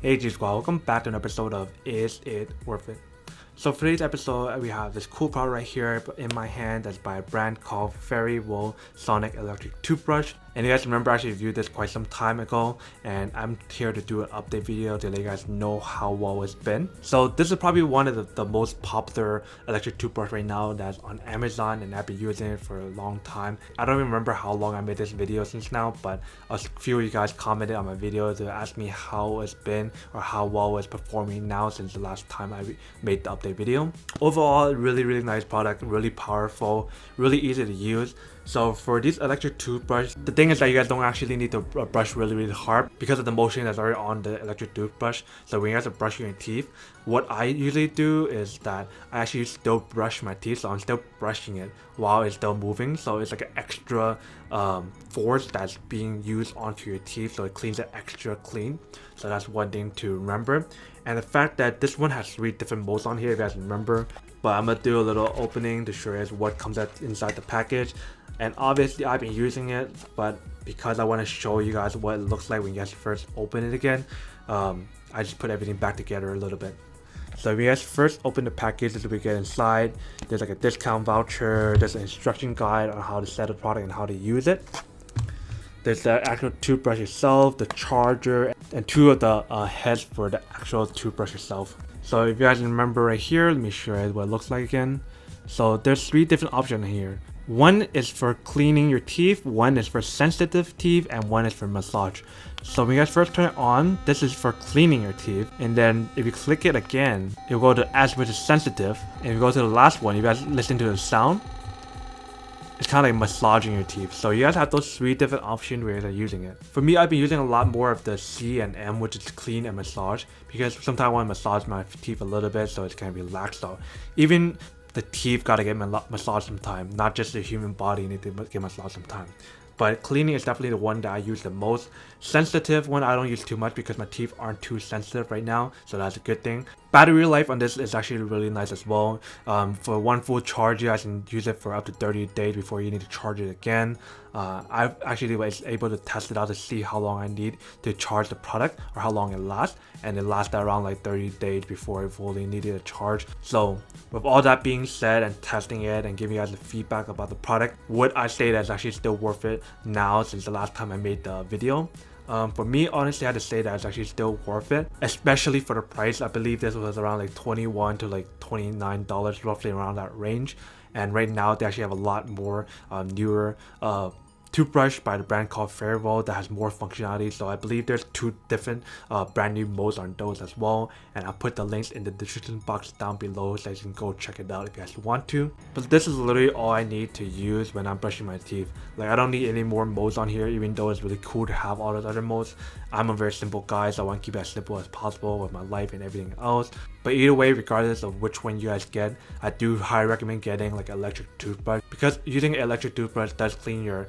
Hey G Squad, welcome back to an episode of Is It Worth It? So for today's episode, we have this cool product right here in my hand that's by a brand called Fairywill Sonic Electric Toothbrush. And you guys remember I actually reviewed this quite some time ago, and I'm here to do an update video to let you guys know how well it's been. So this is probably one of the most popular electric toothbrush right now that's on Amazon, and I've been using it for a long time. I don't even remember how long I made this video since now, but a few of you guys commented on my video to ask me how it's been or how well it's performing now since the last time I made the update video. Overall, really nice product, really powerful, really easy to use. So for these electric toothbrush, the thing is that you guys don't actually need to brush really hard because of the motion that's already on the electric toothbrush. So when you guys are brushing your teeth, what I usually do is that I actually still brush my teeth, so I'm still brushing it while it's still moving. So it's like an extra force that's being used onto your teeth, so it cleans it extra clean. So that's one thing to remember. And the fact that this one has 3 different modes on here, if you guys remember. But I'm gonna do a little opening to show you guys what comes inside the package. And obviously I've been using it, but because I want to show you guys what it looks like when you guys first open it again, I just put everything back together a little bit. So if you guys first open the package, this is what we get inside. There's like a discount voucher, there's an instruction guide on how to set the product and how to use it. There's the actual toothbrush itself, the charger, and 2 of the heads for the actual toothbrush itself. So if you guys remember right here, let me show you what it looks like again. So there's 3 different options here. One is for cleaning your teeth, one is for sensitive teeth, and one is for massage. So when you guys first turn it on, this is for cleaning your teeth. And then if you click it again, it will go to as which is sensitive. And if you go to the last one, you guys listen to the sound. It's kind of like massaging your teeth. So you guys have those 3 different options where you're using it. For me, I've been using a lot more of the C and M, which is clean and massage, because sometimes I want to massage my teeth a little bit so it's kind of relaxed. So even the teeth gotta get massaged sometime, not just the human body need to get massaged sometime. But cleaning is definitely the one that I use the most. Sensitive one I don't use too much because my teeth aren't too sensitive right now, so that's a good thing. Battery life on this is actually really nice as well. For one full charge, you guys can use it for up to 30 days before you need to charge it again. I actually was able to test it out to see how long I need to charge the product or how long it lasts, and it lasted around like 30 days before it fully needed a charge. So with all that being said and testing it and giving you guys the feedback about the product, would I say that's actually still worth it now since the last time I made the video? For me, honestly, I had to say that it's actually still worth it, especially for the price. I believe this was around like $21 to like $29, roughly around that range. And right now, they actually have a lot more newer toothbrush by the brand called Fairywill that has more functionality. So I believe there's 2 different brand new modes on those as well, and I'll put the links in the description box down below so you can go check it out if you guys want to. But this is literally all I need to use when I'm brushing my teeth. Like, I don't need any more modes on here, even though it's really cool to have all those other modes. I'm a very simple guy, so I want to keep it as simple as possible with my life and everything else. But either way, regardless of which one you guys get, I do highly recommend getting like an electric toothbrush, because using an electric toothbrush does clean your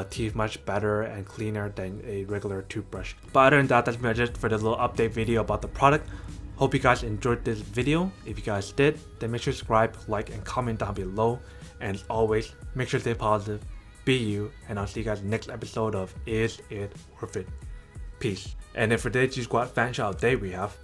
teeth much better and cleaner than a regular toothbrush. But other than that, that's just for the little update video about the product. Hope you guys enjoyed this video. If you guys did, then make sure to subscribe, like, and comment down below. And as always, make sure to stay positive, be you, and I'll see you guys in the next episode of Is It Worth It? Peace. And then for today's G Squad fan shout update, we have